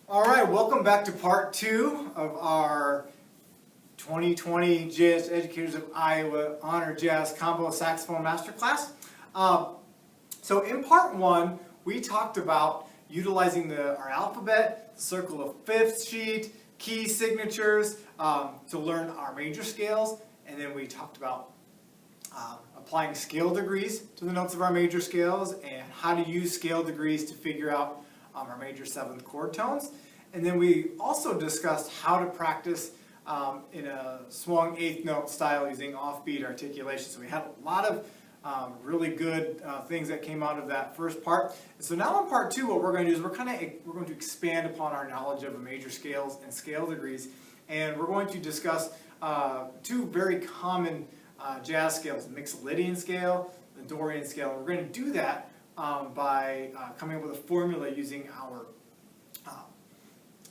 All right, welcome back to part 2 of our 2020 Jazz Educators of Iowa Honor Jazz Combo Saxophone Masterclass. So in part 1, we talked about utilizing our alphabet, the circle of fifths sheet, key signatures to learn our major scales, and then we talked about applying scale degrees to the notes of our major scales and how to use scale degrees to figure out our major 7th chord tones. And then we also discussed how to practice in a swung 8th note style using offbeat articulation. So we had a lot of really good things that came out of that first part. And so now in part 2, what we're going to do is we're going to expand upon our knowledge of the major scales and scale degrees, and we're going to discuss 2 very common jazz scales: the Mixolydian scale, the Dorian scale. And we're going to do that by coming up with a formula using our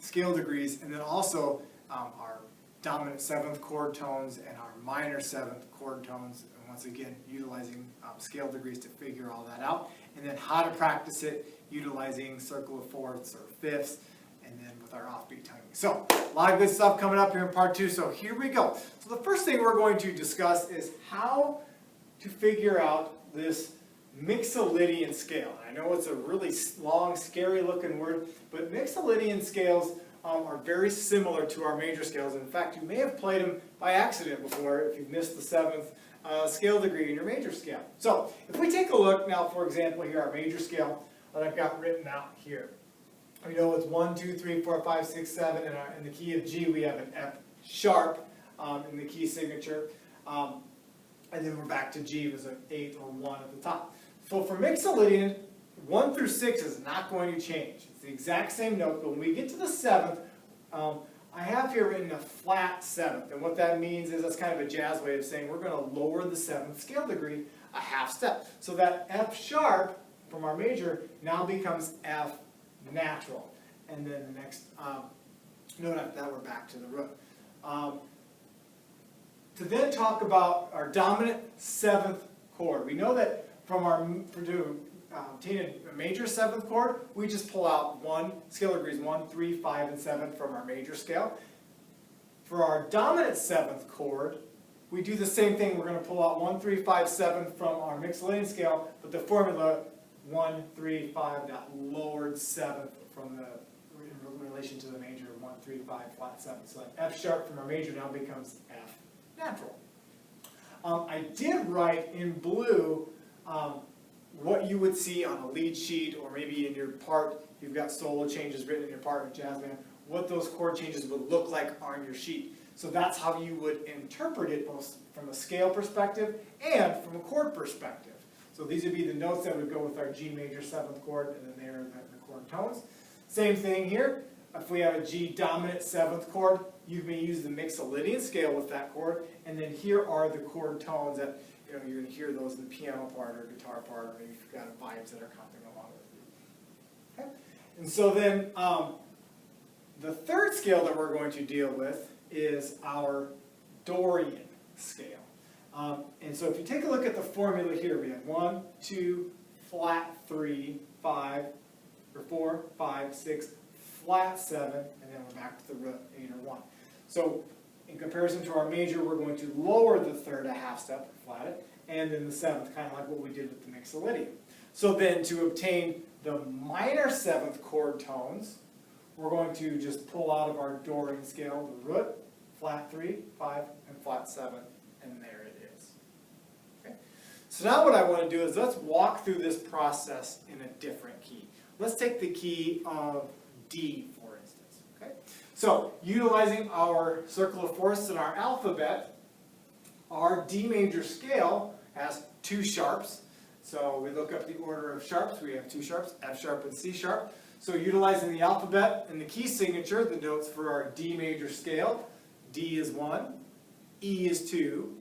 scale degrees, and then also our dominant 7th chord tones and our minor 7th chord tones, and once again utilizing scale degrees to figure all that out, and then how to practice it utilizing circle of fourths or fifths, and then with our offbeat tonguing. So a lot of good stuff coming up here in part 2, so here we go. So the first thing we're going to discuss is how to figure out this Mixolydian scale. I know it's a really long, scary looking word, but Mixolydian scales are very similar to our major scales. In fact, you may have played them by accident before if you've missed the 7th scale degree in your major scale. So if we take a look now, for example, here, our major scale that I've got written out here. We know it's 1, 2, 3, 4, 5, 6, 7, and in the key of G we have an F sharp in the key signature. And then we're back to G as an 8 or 1 at the top. So for Mixolydian, 1 through 6 is not going to change. It's the exact same note, but when we get to the 7th, I have here written a flat 7th. And what that means is that's kind of a jazz way of saying we're going to lower the 7th scale degree a half step. So that F sharp from our major now becomes F natural. And then the next note after that, we're back to the root. To then talk about our dominant 7th chord. We know that from to obtain a major 7th chord, we just pull out scale degrees 1, 3, 5, and 7 from our major scale. For our dominant 7th chord, we do the same thing. We're going to pull out 1, 3, 5, 7 from our Mixolydian scale, but the formula 1, 3, 5, that lowered 7th from in relation to the major 1, 3, 5, flat 7. So that F sharp from our major now becomes F natural. I did write in blue what you would see on a lead sheet, or maybe in your part, you've got solo changes written in your part with jazz band, what those chord changes would look like on your sheet. So that's how you would interpret it both from a scale perspective and from a chord perspective. So these would be the notes that would go with our G major 7th chord, and then there are the chord tones. Same thing here. If we have a G dominant 7th chord, you may use the Mixolydian scale with that chord, and then here are the chord tones that you're going to hear those in the piano part or guitar part, or maybe you've got vibes that are coming along with you. Okay? And so then the third scale that we're going to deal with is our Dorian scale. And so if you take a look at the formula here, we have 1, 2, flat 3, 5, or 4, 5, 6, flat 7, and then we're back to the root 8 or 1. So in comparison to our major, we're going to lower the 3rd a half step, flat it, and then the 7th, kind of like what we did with the Mixolydian. So then to obtain the minor 7th chord tones, we're going to just pull out of our Dorian scale the root, flat 3, 5, and flat 7, and there it is. Okay? So now what I want to do is let's walk through this process in a different key. Let's take the key of D, for instance. Okay? So utilizing our circle of fourths in our alphabet, our D major scale has 2 sharps. So we look up the order of sharps. We have 2 sharps, F sharp and C sharp. So utilizing the alphabet and the key signature, the notes for our D major scale, D is 1, E is 2,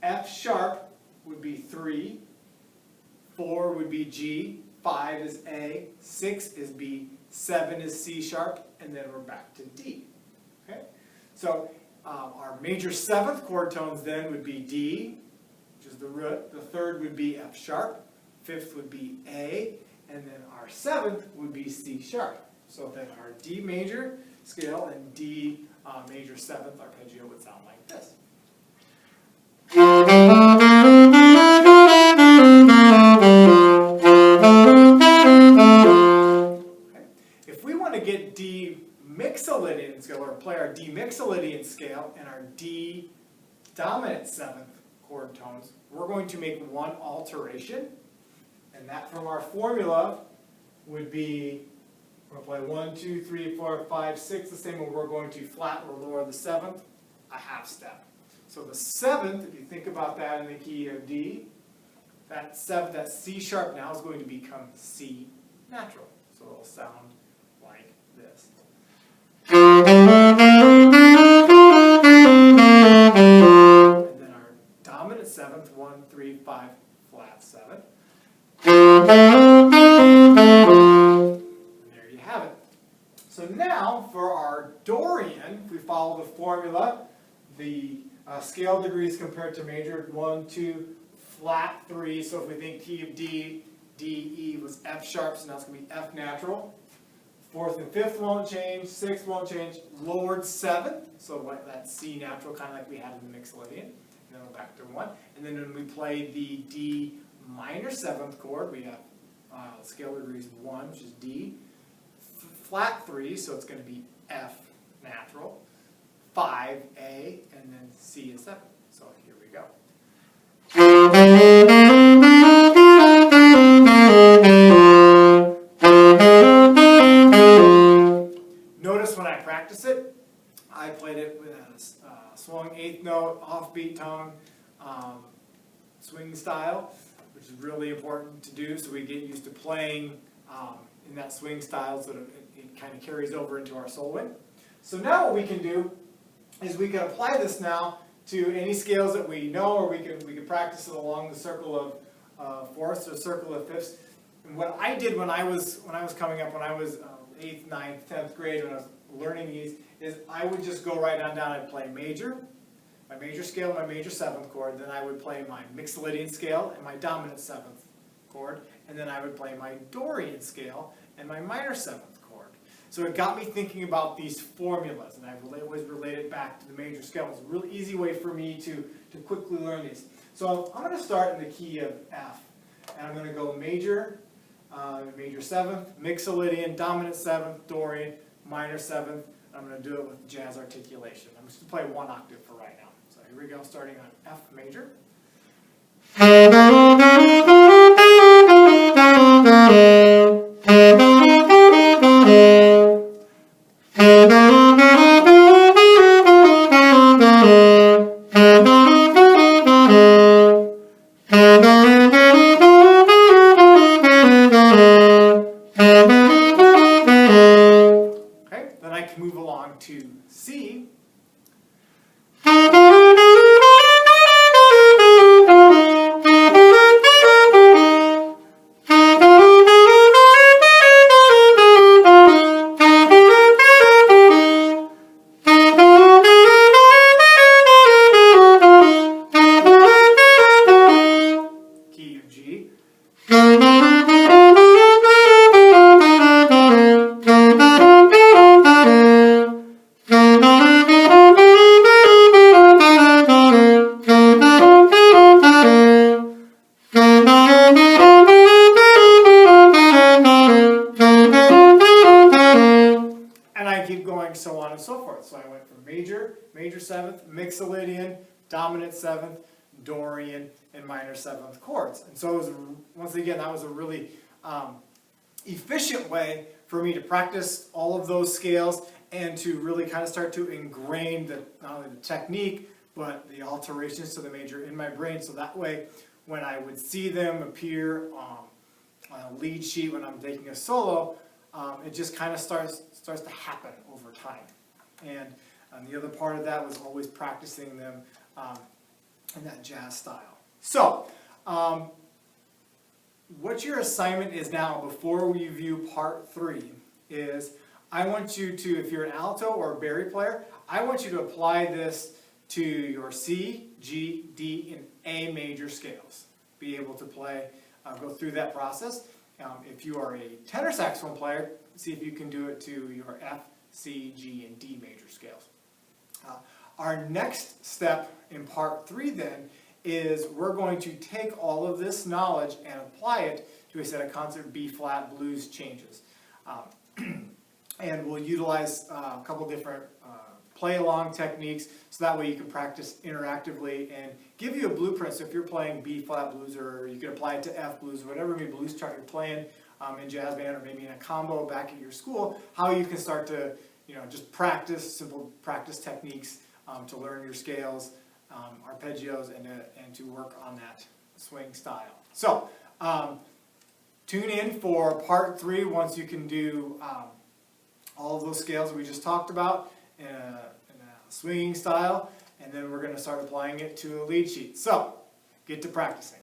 F sharp would be 3, 4 would be G, 5 is A, 6 is B, 7 is C sharp, and then we're back to D. Okay? So our major 7th chord tones then would be D, which is the root. The 3rd would be F sharp. 5th would be A, and then our 7th would be C sharp. So then our D major scale and D major 7th arpeggio would sound like this. Okay. If we want to get D mixolydian scale, or play our D mixolydian scale and our D dominant 7th chord tones, we're going to make one alteration, and that from our formula would be, we're going to play 1, 2, 3, 4, 5, 6 the same, and we're going to flat or lower the 7th a half step. So the 7th, if you think about that in the key of D, that 7th, that C sharp now is going to become C natural. So it'll sound like this. And then our dominant 7th, 1, 3, 5, flat 7. And there you have it. So now for our Dorian, if we follow the formula, the scale degrees compared to major, 1, 2, flat 3. So if we think key of D, D, E was F sharp, so now it's going to be F natural. 4th and 5th won't change, 6th won't change, lowered 7, so like that C natural, kind of like we had in the mixolydian. And then we're back to 1. And then when we play the D minor 7th chord, we have scale degrees 1, which is D, flat 3, so it's going to be F natural, 5, A, and then C is 7. So here we go. Notice when I practice it, I played it with a swung 8th note, offbeat tone, swing style, which is really important to do, so we get used to playing in that swing style so that it kind of carries over into our soloing. So now what we can do is we can apply this now to any scales that we know, or we can practice it along the circle of fourths or circle of fifths. And what I did when I was coming up, when I was 8th, 9th, 10th grade, when I was learning these, is I would just go right on down. I'd play major, my major scale, my major 7th chord, then I would play my mixolydian scale and my dominant 7th chord, and then I would play my Dorian scale and my minor 7th chord. So it got me thinking about these formulas, and I always related back to the major scale. It's a really easy way for me to quickly learn these. So I'm going to start in the key of F, and I'm going to go major, major 7th, mixolydian, dominant 7th, Dorian, minor 7th. I'm going to do it with jazz articulation. I'm just going to play one octave for right now. So here we go, starting on F major. Move along to C. Key of G. So on and so forth. So I went from major, major 7th, mixolydian, dominant 7th, Dorian, and minor 7th chords. And so it was, once again, that was a really efficient way for me to practice all of those scales and to really kind of start to ingrain not only the technique, but the alterations to the major in my brain. So that way, when I would see them appear on a lead sheet when I'm taking a solo, it just kind of starts to happen over time. And the other part of that was always practicing them in that jazz style. So, what your assignment is now, before we view part 3, is I want you to, if you're an alto or a bari player, I want you to apply this to your C, G, D, and A major scales. Be able to play, go through that process. If you are a tenor saxophone player, see if you can do it to your F, C, G, and D major scales. Our next step in part 3 then is we're going to take all of this knowledge and apply it to a set of concert B-flat blues changes. And we'll utilize a couple different play-along techniques so that way you can practice interactively and give you a blueprint. So if you're playing B-flat blues, or you can apply it to F blues, or whatever maybe blues chart you're playing in jazz band, or maybe in a combo back at your school, how you can start to just practice simple practice techniques to learn your scales, arpeggios, and to work on that swing style. So tune in for part 3 once you can do all of those scales we just talked about in a swinging style, and then we're going to start applying it to a lead sheet. So get to practicing.